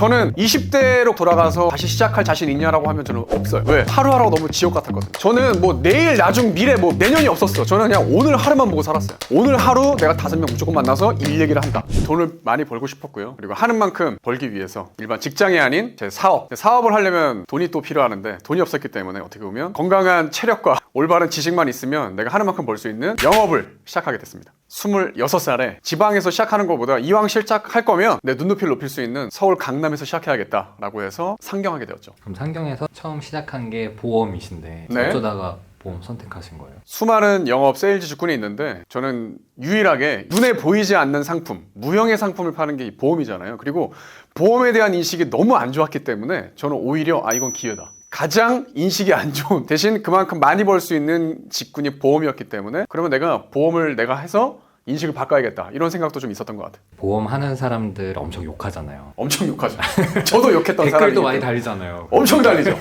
저는 20대로 돌아가서 다시 시작할 자신 있냐라고 하면 저는 없어요. 왜? 하루하루가 너무 지옥 같았거든요. 저는 뭐 내일, 나중, 미래, 뭐 내년이 없었어. 저는 그냥 오늘 하루만 보고 살았어요. 오늘 하루 내가 5명 무조건 만나서 일 얘기를 한다. 돈을 많이 벌고 싶었고요. 그리고 하는 만큼 벌기 위해서 일반 직장이 아닌 제 사업을 하려면 돈이 또 필요하는데 돈이 없었기 때문에 어떻게 보면 건강한 체력과 올바른 지식만 있으면 내가 하는 만큼 벌 수 있는 영업을 시작하게 됐습니다. 26살에 지방에서 시작하는 것보다 이왕 시작할 거면 내 눈높이를 높일 수 있는 서울 강남에서 시작해야겠다라고 해서 상경하게 되었죠. 그럼 상경에서 처음 시작한 게 보험이신데 네. 어쩌다가 보험 선택하신 거예요? 수많은 영업 세일즈 직군이 있는데 저는 유일하게 눈에 보이지 않는 상품, 무형의 상품을 파는 게 보험이잖아요. 그리고 보험에 대한 인식이 너무 안 좋았기 때문에 저는 오히려 이건 기회다. 가장 인식이 안 좋은 대신 그만큼 많이 벌 수 있는 직군이 보험이었기 때문에 그러면 내가 보험을 내가 해서 인식을 바꿔야겠다 이런 생각도 좀 있었던 것 같아요. 보험 하는 사람들 엄청 욕하잖아요. 엄청 욕하죠. 저도 욕했던 사람이 댓글도 많이 달리잖아요. 엄청 달리죠.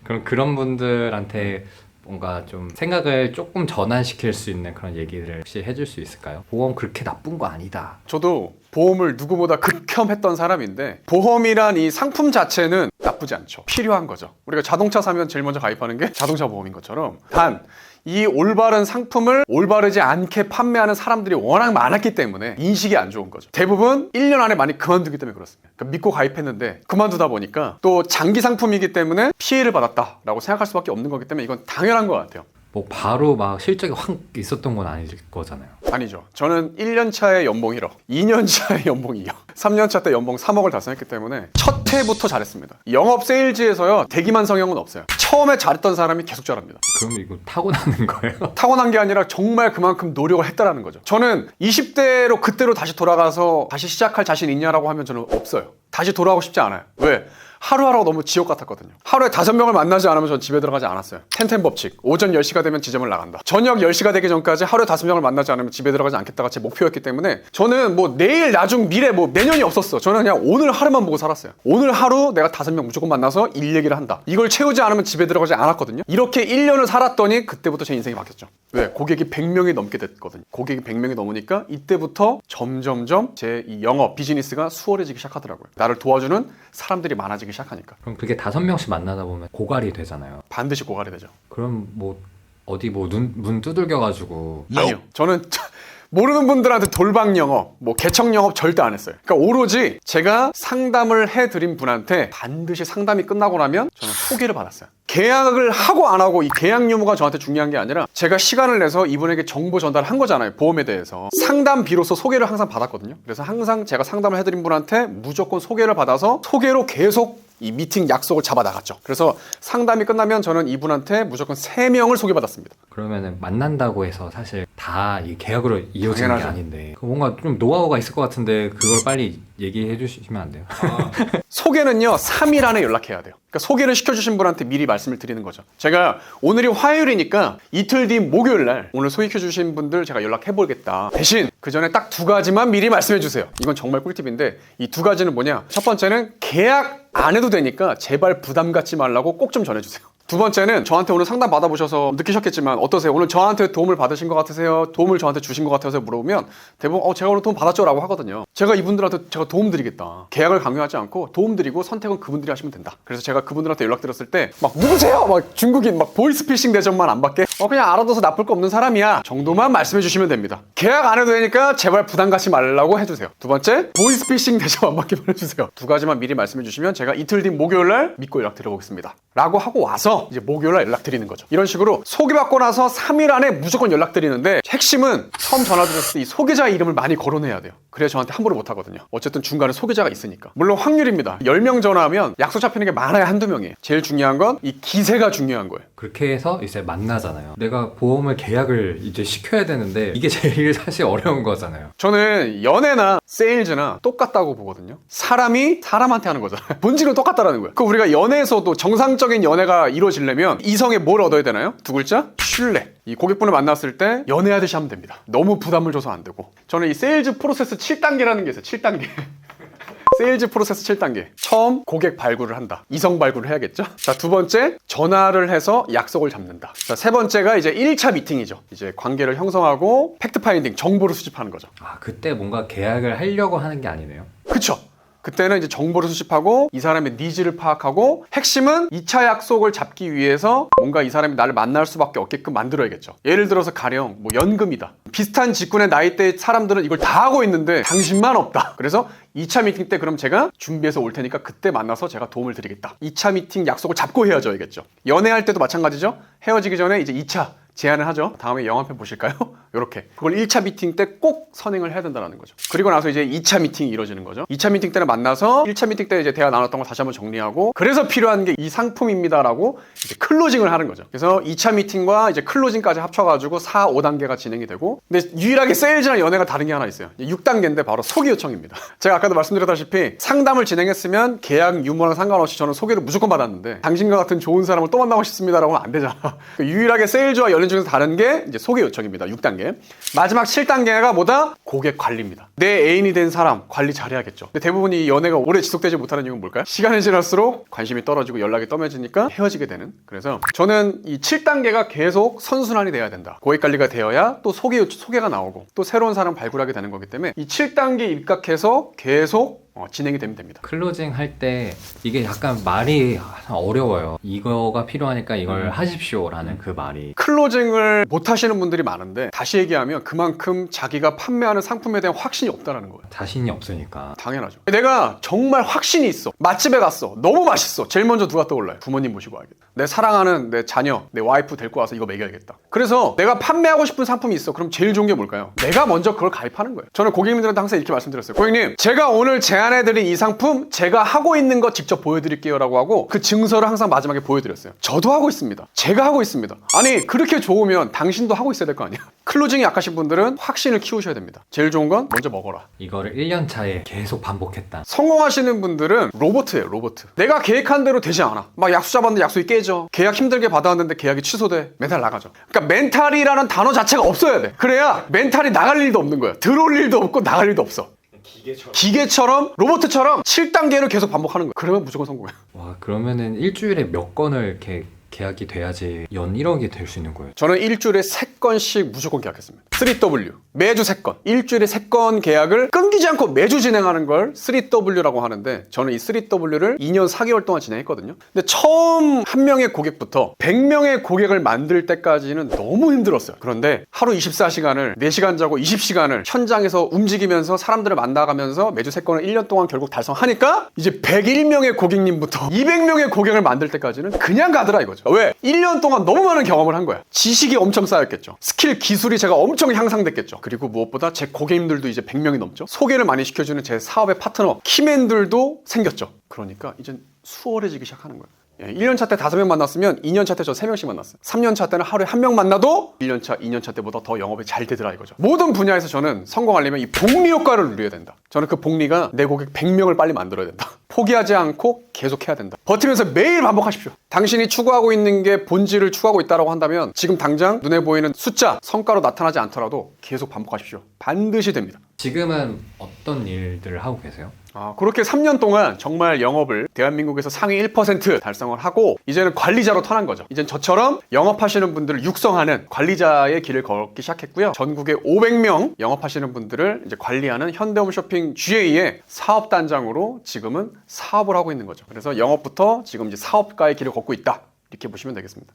그럼 그런 분들한테 뭔가 좀 생각을 조금 전환시킬 수 있는 그런 얘기를 혹시 해줄 수 있을까요? 보험 그렇게 나쁜 거 아니다. 저도 보험을 누구보다 극혐했던 사람인데 보험이란 이 상품 자체는 나쁘지 않죠. 필요한 거죠. 우리가 자동차 사면 제일 먼저 가입하는 게 자동차 보험인 것처럼 단 이 올바른 상품을 올바르지 않게 판매하는 사람들이 워낙 많았기 때문에 인식이 안 좋은 거죠. 대부분 1년 안에 많이 그만두기 때문에 그렇습니다. 그러니까 믿고 가입했는데 그만두다 보니까 또 장기 상품이기 때문에 피해를 받았다라고 생각할 수밖에 없는 거기 때문에 이건 당연한 것 같아요. 뭐 바로 막 실적이 확 있었던 건 아닐 거잖아요. 아니죠. 저는 1년 차에 연봉 1억, 2년 차에 연봉 2억, 3년 차 때 연봉 3억을 달성했기 때문에 첫 해부터 잘했습니다. 영업 세일즈에서요 대기만 성형은 없어요. 처음에 잘했던 사람이 계속 잘합니다. 그럼 이거 타고나는 거예요? 타고난 게 아니라 정말 그만큼 노력을 했다라는 거죠. 저는 20대로 그때로 다시 돌아가서 다시 시작할 자신 있냐라고 하면 저는 없어요. 다시 돌아가고 싶지 않아요. 왜? 하루하루가 너무 지옥 같았거든요. 하루에 5명을 만나지 않으면 전 집에 들어가지 않았어요. 텐텐 법칙. 오전 10시가 되면 지점을 나간다. 저녁 10시가 되기 전까지 하루에 5명을 만나지 않으면 집에 들어가지 않겠다가 제 목표였기 때문에 저는 뭐 내일, 나중, 미래, 뭐 내년이 없었어. 저는 그냥 오늘 하루만 보고 살았어요. 오늘 하루 내가 5명 무조건 만나서 일 얘기를 한다. 이걸 채우지 않으면 집에 들어가지 않았거든요. 이렇게 1년을 살았더니 그때부터 제 인생이 바뀌었죠. 왜? 고객이 100명이 넘게 됐거든요. 고객이 100명이 넘으니까 이때부터 점점점 제 이 영업, 비즈니스가 수월해지기 시작하더라고요. 나를 도와주는 사람들이 많아지기 시작하니까. 그럼 그게 5명씩 만나다 보면 고갈이 되잖아요. 반드시 고갈이 되죠. 그럼 뭐 어디 뭐 문 두들겨가지고 아니요. 저는 모르는 분들한테 돌방 영업, 뭐 개척 영업 절대 안 했어요. 그러니까 오로지 제가 상담을 해드린 분한테 반드시 상담이 끝나고 나면 저는 소개를 받았어요. 계약을 하고 안 하고 이 계약 유무가 저한테 중요한 게 아니라 제가 시간을 내서 이분에게 정보 전달한 거잖아요. 보험에 대해서. 상담비로서 소개를 항상 받았거든요. 그래서 항상 제가 상담을 해드린 분한테 무조건 소개를 받아서 소개로 계속 이 미팅 약속을 잡아 나갔죠. 그래서 상담이 끝나면 저는 이분한테 무조건 3명을 소개받았습니다. 그러면은 만난다고 해서 사실 다 이 계약으로 이어지는 당연하죠. 게 아닌데 뭔가 좀 노하우가 있을 것 같은데 그걸 빨리 얘기해 주시면 안 돼요? 소개는요 3일 안에 연락해야 돼요. 그러니까 소개를 시켜주신 분한테 미리 말씀을 드리는 거죠. 제가 오늘이 화요일이니까 이틀 뒤 목요일 날 오늘 소개해주신 분들 제가 연락해 보겠다. 대신 그 전에 딱 2가지만 미리 말씀해 주세요. 이건 정말 꿀팁인데 이 2가지는 뭐냐. 첫 번째는 계약 안 해도 되니까 제발 부담 갖지 말라고 꼭 좀 전해주세요. 두 번째는 저한테 오늘 상담 받아보셔서 느끼셨겠지만 어떠세요? 오늘 저한테 도움을 받으신 것 같으세요? 도움을 저한테 주신 것 같아서 물어보면 대부분 제가 오늘 도움 받았죠? 라고 하거든요. 제가 이분들한테 제가 도움 드리겠다. 계약을 강요하지 않고 도움 드리고 선택은 그분들이 하시면 된다. 그래서 제가 그분들한테 연락드렸을 때 막 누구세요? 막 중국인 막 보이스피싱 대접만 안 받게 그냥 알아둬서 나쁠 거 없는 사람이야 정도만 말씀해 주시면 됩니다. 계약 안 해도 되니까 제발 부담 갖지 말라고 해주세요. 두 번째 보이스피싱 대접 안 받기만 해주세요. 2가지만 미리 말씀해 주시면 제가 이틀 뒤 목요일 날 믿고 연락드려보겠습니다. 라고 하고 와서 이제 목요일 날 연락드리는 거죠. 이런 식으로 소개받고 나서 3일 안에 무조건 연락드리는데 핵심은 처음 전화드렸을 때 이 소개자의 이름을 많이 거론해야 돼요. 그래야 저한테 함부로 못 하거든요. 어쨌든 중간에 소개자가 있으니까. 물론 확률입니다. 10명 전화하면 약속 잡히는 게 많아야 1-2명이에요. 제일 중요한 건 이 기세가 중요한 거예요. 그렇게 해서 이제 만나잖아요. 내가 보험을 계약을 이제 시켜야 되는데 이게 제일 사실 어려운 거잖아요. 저는 연애나 세일즈나 똑같다고 보거든요. 사람이 사람한테 하는 거잖아요. 본질은 똑같다라는 거예요. 그 우리가 연애에서도 정상적인 연애가 이루어지려면 이성에 뭘 얻어야 되나요? 2글자? 신뢰. 이 고객분을 만났을 때 연애하듯이 하면 됩니다. 너무 부담을 줘서 안 되고. 저는 이 세일즈 프로세스 7단계라는 게 있어요. 7단계. 세일즈 프로세스 7단계. 처음 고객 발굴을 한다. 이성 발굴을 해야겠죠? 자, 2번째, 전화를 해서 약속을 잡는다. 자, 3번째가 이제 1차 미팅이죠. 이제 관계를 형성하고 팩트 파인딩, 정보를 수집하는 거죠. 아, 그때 뭔가 계약을 하려고 하는 게 아니네요. 그쵸? 그때는 이제 정보를 수집하고 이 사람의 니즈를 파악하고 핵심은 2차 약속을 잡기 위해서 뭔가 이 사람이 나를 만날 수밖에 없게끔 만들어야겠죠. 예를 들어서 가령 뭐 연금이다. 비슷한 직군의 나이대의 사람들은 이걸 다 하고 있는데 당신만 없다. 그래서 2차 미팅 때 그럼 제가 준비해서 올 테니까 그때 만나서 제가 도움을 드리겠다. 2차 미팅 약속을 잡고 헤어져야겠죠. 연애할 때도 마찬가지죠. 헤어지기 전에 이제 2차 제안을 하죠. 다음에 영화 한 편 보실까요? 이렇게. 그걸 1차 미팅 때 꼭 선행을 해야 된다는 거죠. 그리고 나서 이제 2차 미팅이 이루어지는 거죠. 2차 미팅 때는 만나서 1차 미팅 때 이제 대화 나눴던 거 다시 한번 정리하고 그래서 필요한 게 이 상품입니다라고 이제 클로징을 하는 거죠. 그래서 2차 미팅과 이제 클로징까지 합쳐가지고 4, 5단계가 진행이 되고 근데 유일하게 세일즈랑 연애가 다른 게 하나 있어요. 6단계인데 바로 소개 요청입니다. 제가 아까도 말씀드렸다시피 상담을 진행했으면 계약 유무랑 상관없이 저는 소개를 무조건 받았는데 당신과 같은 좋은 사람을 또 만나고 싶습니다라고 하면 안 되잖아. 유일하게 세일즈와 연애 중에서 다른 게 이제 소개 요청입니다. 6단계. 마지막 7단계가 뭐다? 고객 관리입니다. 내 애인이 된 사람 관리 잘해야겠죠. 근데 대부분 이 연애가 오래 지속되지 못하는 이유는 뭘까요? 시간이 지날수록 관심이 떨어지고 연락이 떠매지니까 헤어지게 되는. 그래서 저는 이 7단계가 계속 선순환이 돼야 된다. 고객 관리가 되어야 또 소개가 나오고 또 새로운 사람 발굴하게 되는 거기 때문에 이 7단계 입각해서 계속 진행이 되면 됩니다. 클로징 할 때 이게 약간 말이 어려워요. 이거가 필요하니까 이걸 하십시오라는 그 말이. 클로징을 못 하시는 분들이 많은데 다시 얘기하면 그만큼 자기가 판매하는 상품에 대한 확신이 없다는 거예요. 자신이 없으니까. 당연하죠. 내가 정말 확신이 있어. 맛집에 갔어. 너무 맛있어. 제일 먼저 누가 떠올라요? 부모님 모시고 와야겠다. 내 사랑하는 내 자녀, 내 와이프 데리고 와서 이거 먹여야겠다. 그래서 내가 판매하고 싶은 상품이 있어. 그럼 제일 좋은 게 뭘까요? 내가 먼저 그걸 가입하는 거예요. 저는 고객님들한테 항상 이렇게 말씀드렸어요. 고객님, 제가 오늘 제안해드린 이 상품 제가 하고 있는 거 직접 보여드릴게요 라고 하고 그 증서를 항상 마지막에 보여드렸어요. 저도 하고 있습니다. 제가 하고 있습니다. 아니 그렇게 좋으면 당신도 하고 있어야 될 거 아니야. 클로징이 약하신 분들은 확신을 키우셔야 됩니다. 제일 좋은 건 먼저 먹어라. 이거를 1년 차에 계속 반복했다. 성공하시는 분들은 로봇이에요. 로봇. 내가 계획한 대로 되지 않아. 막 약속 잡았는데 약속이 깨져. 계약 힘들게 받아왔는데 계약이 취소돼. 멘탈 나가죠. 그러니까 멘탈이라는 단어 자체가 없어야 돼. 그래야 멘탈이 나갈 일도 없는 거야. 들어올 일도 없고 나갈 일도 없어. 기계처럼 로봇처럼 7단계를 계속 반복하는 거야. 그러면 무조건 성공해. 와, 그러면은 일주일에 몇 건을 이렇게 계약이 돼야지 연 1억이 될 수 있는 거예요? 저는 일주일에 3건씩 무조건 계약했습니다. 3W. 매주 3건. 일주일에 3건 계약을 끊기지 않고 매주 진행하는 걸 3W라고 하는데 저는 이 3W를 2년 4개월 동안 진행했거든요. 근데 처음 한 명의 고객부터 100명의 고객을 만들 때까지는 너무 힘들었어요. 그런데 하루 24시간을 4시간 자고 20시간을 현장에서 움직이면서 사람들을 만나가면서 매주 3건을 1년 동안 결국 달성하니까 이제 101명의 고객님부터 200명의 고객을 만들 때까지는 그냥 가더라 이거죠. 왜? 1년 동안 너무 많은 경험을 한 거야. 지식이 엄청 쌓였겠죠. 스킬, 기술이 제가 엄청 향상됐겠죠. 그리고 무엇보다 제 고객님들도 이제 100명이 넘죠. 소개를 많이 시켜주는 제 사업의 파트너, 키맨들도 생겼죠. 그러니까 이제 수월해지기 시작하는 거예요. 1년차 때 5명 만났으면 2년차 때 저 3명씩 만났어요. 3년차 때는 하루에 1명 만나도 1년차, 2년차 때보다 더 영업이 잘 되더라 이거죠. 모든 분야에서 저는 성공하려면 이 복리 효과를 누려야 된다. 저는 그 복리가 내 고객 100명을 빨리 만들어야 된다. 포기하지 않고 계속해야 된다. 버티면서 매일 반복하십시오. 당신이 추구하고 있는 게 본질을 추구하고 있다고 한다면 지금 당장 눈에 보이는 숫자, 성과로 나타나지 않더라도 계속 반복하십시오. 반드시 됩니다. 지금은 어떤 일들을 하고 계세요? 그렇게 3년 동안 정말 영업을 대한민국에서 상위 1% 달성을 하고 이제는 관리자로 턴한 거죠. 이젠 저처럼 영업하시는 분들을 육성하는 관리자의 길을 걷기 시작했고요. 전국에 500명 영업하시는 분들을 이제 관리하는 현대홈쇼핑 GA의 사업단장으로 지금은 사업을 하고 있는 거죠. 그래서 영업부터 지금 이제 사업가의 길을 걷고 있다. 이렇게 보시면 되겠습니다.